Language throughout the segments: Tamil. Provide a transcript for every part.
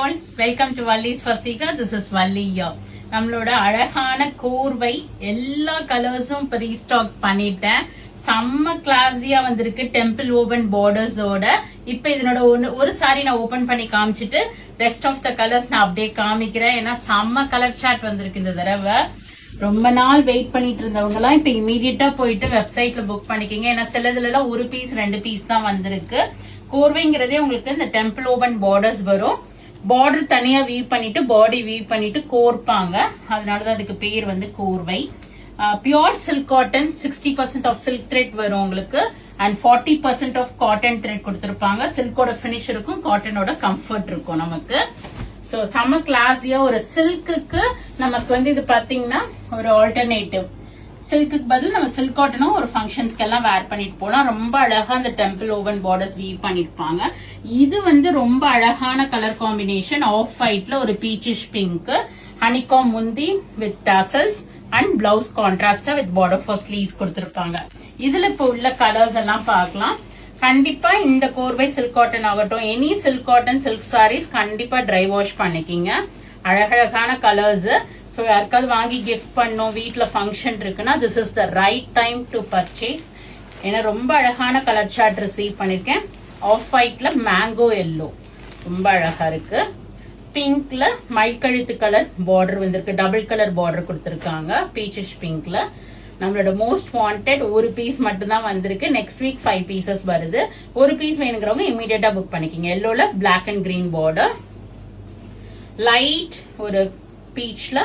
all, welcome to Valli's Fasika. This is Valli here. நம்மளோட அழகான கோர்வை எல்லா கலர்ஸும் இப்போ ரீஸ்டாக் பண்ணிட்டேன். செம்ம கிளாஸியா வந்திருக்கு டெம்பிள் ஓபன் பார்டர்ஸோட. இப்போ இதனோட ஒரு சாரி நான் ஓபன் பண்ணி காமிச்சிட்டு ரெஸ்ட் ஆஃப் த கலர்ஸ் நான் அப்படியே காமிக்கிறேன். ஏன்னா செம்ம கலர் சார்ட் வந்திருக்கு இந்த தடவை. ரொம்ப நாள் வெயிட் பண்ணிட்டு இருந்தவங்க எல்லாம் இப்ப இமீடியட்டா போயிட்டு வெப்சைட்ல புக் பண்ணிக்கோங்க. ஏன்னா சிலதுல எல்லாம் ஒரு பீஸ் 2 பீஸ் தான் வந்திருக்கு. கோர்வைங்கிறதே உங்களுக்கு இந்த டெம்பிள் ஓபன் பார்டர்ஸ் வரும். பார்டர் தனியா வீவ் பண்ணிட்டு பாடி வீவ் பண்ணிட்டு கோர்ப்பாங்க. அதனாலதான் அதுக்கு பேர் வந்து கோர்வை. Pure silk cotton 60% of silk thread வரும் உங்களுக்கு. அண்ட் 40% ஆஃப் காட்டன் த்ரெட் கொடுத்திருப்பாங்க. சில்கோட பினிஷ் இருக்கும், காட்டனோட கம்ஃபர்ட் இருக்கும் நமக்கு. சோ செம கிளாஸியா ஒரு சில்க்குக்கு நமக்கு வந்து இது பாத்தீங்கன்னா ஒரு ஆல்டர்னேட்டிவ். சில்க்குக்கு பதில் நம்ம சில்க் காட்டனும் ஒரு ஃபங்க்ஷன்ஸ்க்கு எல்லாம் வேர் பண்ணிட்டு போலாம். ரொம்ப அழகா அந்த டெம்பிள் ஓவன் பார்டர்ஸ் வீவ் பண்ணிருப்பாங்க. இது வந்து ரொம்ப அழகான கலர் காம்பினேஷன். ஆஃப் ஒயிட்ல ஒரு பீச்சிஷ் பிங்க், ஹனிகாம் முந்தி வித் டாசல்ஸ் அண்ட் பிளவுஸ் கான்ட்ராஸ்டா வித் பார்டர் ஃபார் ஸ்லீவ்ஸ் கொடுத்திருப்பாங்க. இதுல இப்ப உள்ள கலர்ஸ் எல்லாம் பார்க்கலாம். கண்டிப்பா இந்த கோர்வை சில்க் காட்டன் ஆகட்டும், any silk cotton silk sarees கண்டிப்பா ட்ரை வாஷ் பண்ணிக்கிங்க. அழகழகான கலர்ஸ். சோ யாருக்காவது வாங்கி கிஃப்ட் பண்ணும், வீட்டுல ஃபங்க்ஷன் இருக்குன்னா this is the right time to purchase. ஏன்னா ரொம்ப அழகான கலர் சார்ட் ரிசீவ் பண்ணிருக்கேன். ஆஃப் ஒயிட்ல மேங்கோ எல்லோ ரொம்ப அழகா இருக்கு. பிங்க்ல மயில்கழுத்து கலர் பார்டர் வந்திருக்கு, டபுள் கலர் பார்டர் கொடுத்திருக்காங்க. பீச்சிஷ் பிங்க்ல நம்மளோட மோஸ்ட் வாண்டட் ஒரு பீஸ் மட்டும் தான் வந்திருக்கு. நெக்ஸ்ட் வீக் 5 பீசஸ் வருது. ஒரு பீஸ் வேணுங்கிறவங்க இமீடியட்டா புக் பண்ணிக்கிங்க. எல்லோல black and green border, light ஒரு பீச்ல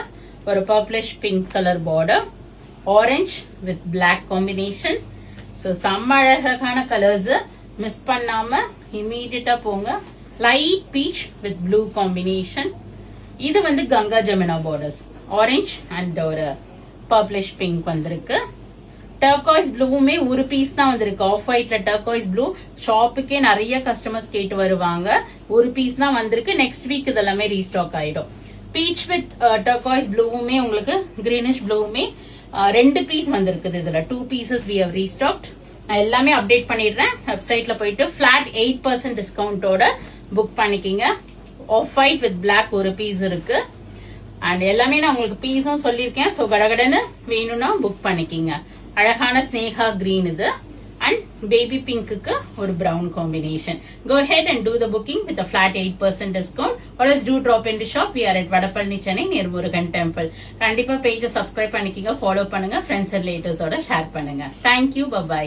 ஒரு purplish pink colour border, orange with black combination. So செம்ம அழகான கலர்ஸ். மிஸ் பண்ணாம இமீடியட்டா போங்க. Light peach with blue combination. இது வந்து Ganga Jamuna borders, orange and ஒரு பர்பிளிஷ் பிங்க் வந்திருக்கு. டர்காய்ஸ் ப்ளூவுமே ஒரு பீஸ் தான் வந்திருக்கு. ஆஃப் ஒயிட்ல டர்காய்ஸ் ப்ளூ ஷாப்புக்கே நிறைய கஸ்டமர்ஸ் கேட்டு வருவாங்க. ஒரு பீஸ் தான் வந்திருக்கு. நெக்ஸ்ட் வீக் இதெல்லாமே ரீஸ்டாக் ஆயிடும். பீச் வித் டர்காய்ஸ் ப்ளூவுமே உங்களுக்கு கிரீனிஷ் ப்ளூவுமே 2 பீஸ் வந்திருக்குது. இதுல 2 பீசஸ் வி ஹவ் ரீஸ்டாக்ட். நான் எல்லாமே அப்டேட் பண்ணிடுறேன். வெப்சைட்ல போயிட்டு பிளாட் 8% டிஸ்கவுண்டோட புக் பண்ணிக்கிங்க. ஆஃப் ஒயிட் வித் பிளாக் ஒரு பீஸ் இருக்கு. அண்ட் எல்லாமே நான் உங்களுக்கு பீஸும் சொல்லியிருக்கேன். சோ கடகடன்னு வேணும்னா புக் பண்ணிக்கிங்க. அழகான ஸ்னேகா கிரீன் இது அண்ட் பேபி பிங்க்கு ஒரு brown combination. Go ahead and do the booking with a flat 8% discount or else do drop into shop. We are at Vadapalni, Chennai near Murugan Temple. கண்டிப்பா பேஜை சப்ஸ்கிரைப் பண்ணிக்கிங்க, ஃபாலோ பண்ணுங்க, ஃப்ரெண்ட்ஸ் அண்ட் ரிலேட்டிவ்ஸோட ஷேர் பண்ணுங்க. Thank you, by.